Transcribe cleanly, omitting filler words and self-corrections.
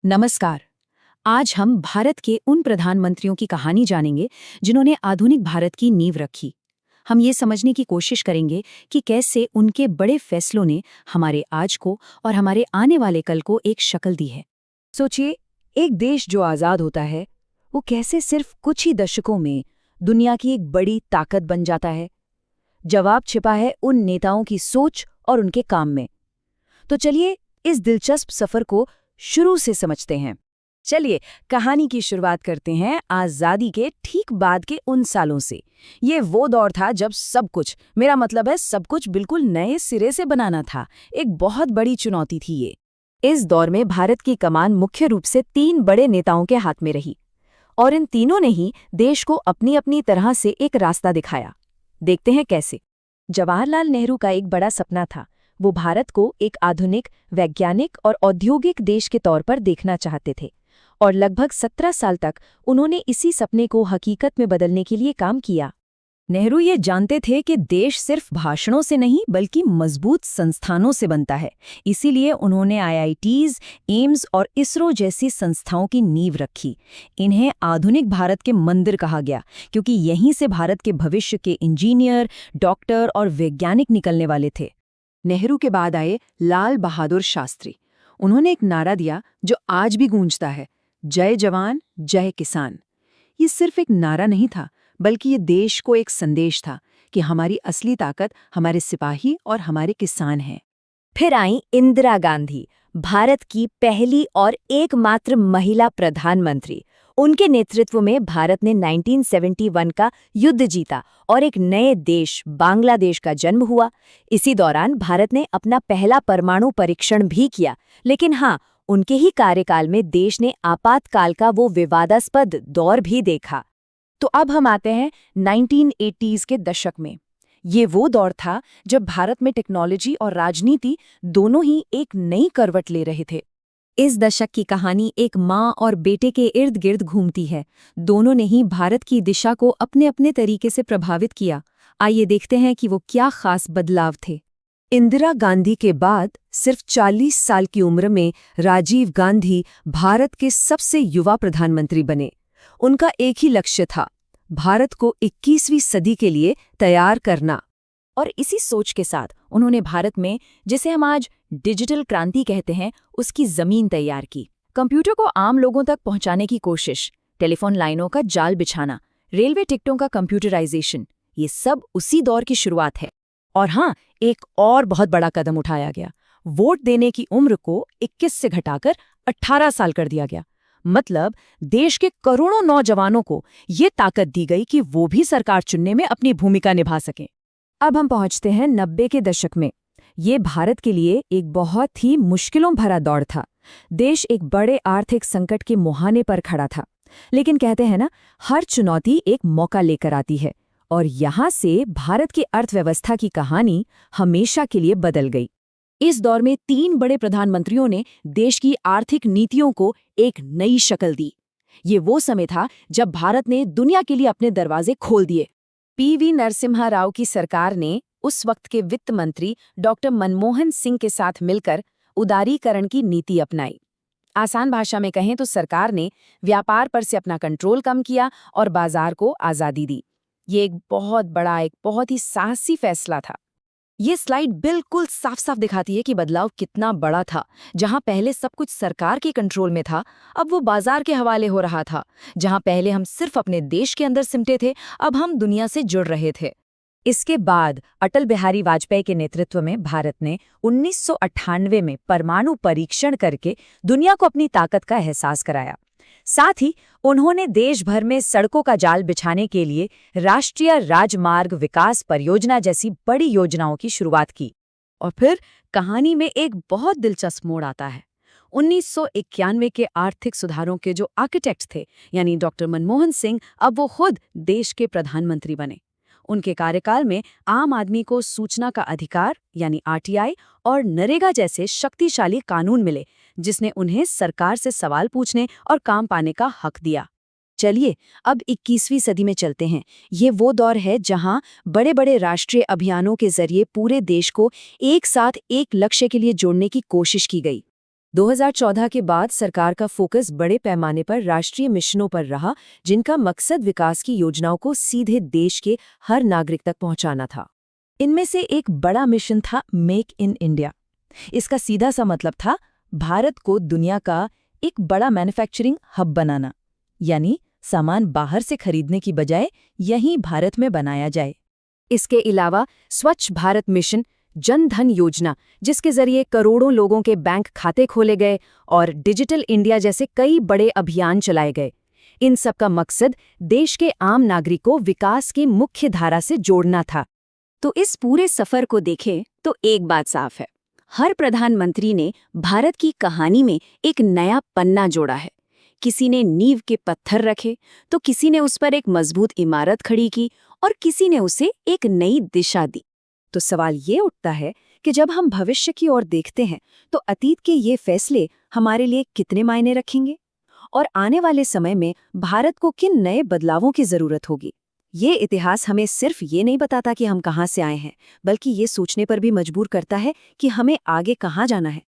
नमस्कार। आज हम भारत के उन प्रधानमंत्रियों की कहानी जानेंगे जिन्होंने आधुनिक भारत की नींव रखी। हम ये समझने की कोशिश करेंगे कि कैसे उनके बड़े फैसलों ने हमारे आज को और हमारे आने वाले कल को एक शक्ल दी है। सोचिए, एक देश जो आजाद होता है वो कैसे सिर्फ कुछ ही दशकों में दुनिया की एक बड़ी ताकत बन जाता है। जवाब छिपा है उन नेताओं की सोच और उनके काम में। तो चलिए इस दिलचस्प सफर को शुरू से समझते हैं। चलिए कहानी की शुरुआत करते हैं आजादी के ठीक बाद के उन सालों से। ये वो दौर था जब सब कुछ, मेरा मतलब है सब कुछ, बिल्कुल नए सिरे से बनाना था। एक बहुत बड़ी चुनौती थी ये। इस दौर में भारत की कमान मुख्य रूप से 3 बड़े नेताओं के हाथ में रही और इन तीनों ने ही देश को अपनी अपनी तरह से एक रास्ता दिखाया। देखते हैं कैसे। जवाहरलाल नेहरू का एक बड़ा सपना था। वो भारत को एक आधुनिक, वैज्ञानिक और औद्योगिक देश के तौर पर देखना चाहते थे और लगभग 17 साल तक उन्होंने इसी सपने को हकीकत में बदलने के लिए काम किया। नेहरू ये जानते थे कि देश सिर्फ भाषणों से नहीं बल्कि मजबूत संस्थानों से बनता है। इसीलिए उन्होंने आईआईटीज, एम्स और इसरो जैसी संस्थाओं की नींव रखी। इन्हें आधुनिक भारत के मंदिर कहा गया क्योंकि यहीं से भारत के भविष्य के इंजीनियर, डॉक्टर और वैज्ञानिक निकलने वाले थे। नेहरू के बाद आए लाल बहादुर शास्त्री। उन्होंने एक नारा दिया जो आज भी गूंजता है, जय जवान जय किसान। ये सिर्फ एक नारा नहीं था बल्कि ये देश को एक संदेश था कि हमारी असली ताकत हमारे सिपाही और हमारे किसान हैं। फिर आई इंदिरा गांधी, भारत की पहली और एकमात्र महिला प्रधानमंत्री। उनके नेतृत्व में भारत ने 1971 का युद्ध जीता और एक नए देश बांग्लादेश का जन्म हुआ। इसी दौरान भारत ने अपना पहला परमाणु परीक्षण भी किया। लेकिन हाँ, उनके ही कार्यकाल में देश ने आपातकाल का वो विवादास्पद दौर भी देखा। तो अब हम आते हैं 1980s के दशक में। ये वो दौर था जब भारत में टेक्नोलॉजी और राजनीति दोनों ही एक नई करवट ले रहे थे। इस दशक की कहानी एक माँ और बेटे के इर्द गिर्द घूमती है। दोनों ने ही भारत की दिशा को अपने अपने तरीके से प्रभावित किया। आइए देखते हैं कि वो क्या खास बदलाव थे। इंदिरा गांधी के बाद सिर्फ 40 साल की उम्र में राजीव गांधी भारत के सबसे युवा प्रधानमंत्री बने। उनका एक ही लक्ष्य था, भारत को 21वीं सदी के लिए तैयार करना। और इसी सोच के साथ उन्होंने भारत में, जिसे हम आज डिजिटल क्रांति कहते हैं, उसकी जमीन तैयार की। कंप्यूटर को आम लोगों तक पहुंचाने की कोशिश, टेलीफोन लाइनों का जाल बिछाना, रेलवे टिकटों का कंप्यूटराइजेशन, ये सब उसी दौर की शुरुआत है। और हाँ, एक और बहुत बड़ा कदम उठाया गया। वोट देने की उम्र को 21 से घटाकर 18 साल कर दिया गया। मतलब देश के करोड़ों नौजवानों को ये ताकत दी गई कि वो भी सरकार चुनने में अपनी भूमिका निभा सकें। अब हम पहुंचते हैं 90 के दशक में। ये भारत के लिए एक बहुत ही मुश्किलों भरा दौर था। देश एक बड़े आर्थिक संकट के मुहाने पर खड़ा था। लेकिन कहते हैं ना, हर चुनौती एक मौका लेकर आती है। और यहाँ से भारत की अर्थव्यवस्था की कहानी हमेशा के लिए बदल गई। इस दौर में 3 बड़े प्रधानमंत्रियों ने देश की आर्थिक नीतियों को एक नई शक्ल दी। ये वो समय था जब भारत ने दुनिया के लिए अपने दरवाजे खोल दिए। पीवी नरसिम्हा राव की सरकार ने उस वक्त के वित्त मंत्री डॉक्टर मनमोहन सिंह के साथ मिलकर उदारीकरण की नीति अपनाई। आसान भाषा में कहें तो सरकार ने व्यापार पर से अपना कंट्रोल कम किया और बाजार को आज़ादी दी। ये एक बहुत ही साहसी फैसला था। ये स्लाइड बिल्कुल साफ साफ दिखाती है कि बदलाव कितना बड़ा था। जहां पहले सब कुछ सरकार के कंट्रोल में था, अब वो बाजार के हवाले हो रहा था। जहां पहले हम सिर्फ अपने देश के अंदर सिमटे थे, अब हम दुनिया से जुड़ रहे थे। इसके बाद अटल बिहारी वाजपेयी के नेतृत्व में भारत ने 1998 में परमाणु परीक्षण करके दुनिया को अपनी ताकत का एहसास कराया। साथ ही उन्होंने देश भर में सड़कों का जाल बिछाने के लिए राष्ट्रीय राजमार्ग विकास परियोजना जैसी बड़ी योजनाओं की शुरुआत की। और फिर कहानी में एक बहुत दिलचस्प मोड़ आता है। 1991 के आर्थिक सुधारों के जो आर्किटेक्ट थे, यानी डॉक्टर मनमोहन सिंह, अब वो खुद देश के प्रधानमंत्री बने। उनके कार्यकाल में आम आदमी को सूचना का अधिकार यानी आरटीआई और नरेगा जैसे शक्तिशाली कानून मिले, जिसने उन्हें सरकार से सवाल पूछने और काम पाने का हक दिया। चलिए अब 21वीं सदी में चलते हैं। ये वो दौर है जहां बड़े बड़े राष्ट्रीय अभियानों के जरिए पूरे देश को एक साथ एक लक्ष्य के लिए जोड़ने की कोशिश की गई। 2014 के बाद सरकार का फोकस बड़े पैमाने पर राष्ट्रीय मिशनों पर रहा, जिनका मकसद विकास की योजनाओं को सीधे देश के हर नागरिक तक पहुंचाना था। इनमें से एक बड़ा मिशन था मेक इन इंडिया। इसका सीधा सा मतलब था भारत को दुनिया का एक बड़ा मैन्युफैक्चरिंग हब बनाना, यानी सामान बाहर से खरीदने की बजाय यहीं भारत में बनाया जाए। इसके अलावा स्वच्छ भारत मिशन, जन धन योजना, जिसके जरिए करोड़ों लोगों के बैंक खाते खोले गए, और डिजिटल इंडिया जैसे कई बड़े अभियान चलाए गए। इन सब का मकसद देश के आम नागरिक को विकास की मुख्य धारा से जोड़ना था। तो इस पूरे सफर को देखें तो एक बात साफ है, हर प्रधानमंत्री ने भारत की कहानी में एक नया पन्ना जोड़ा है। किसी ने नींव के पत्थर रखे, तो किसी ने उस पर एक मजबूत इमारत खड़ी की, और किसी ने उसे एक नई दिशा दी। तो सवाल ये उठता है कि जब हम भविष्य की ओर देखते हैं तो अतीत के ये फैसले हमारे लिए कितने मायने रखेंगे, और आने वाले समय में भारत को किन नए बदलावों की जरूरत होगी। ये इतिहास हमें सिर्फ ये नहीं बताता कि हम कहाँ से आए हैं, बल्कि ये सोचने पर भी मजबूर करता है कि हमें आगे कहाँ जाना है।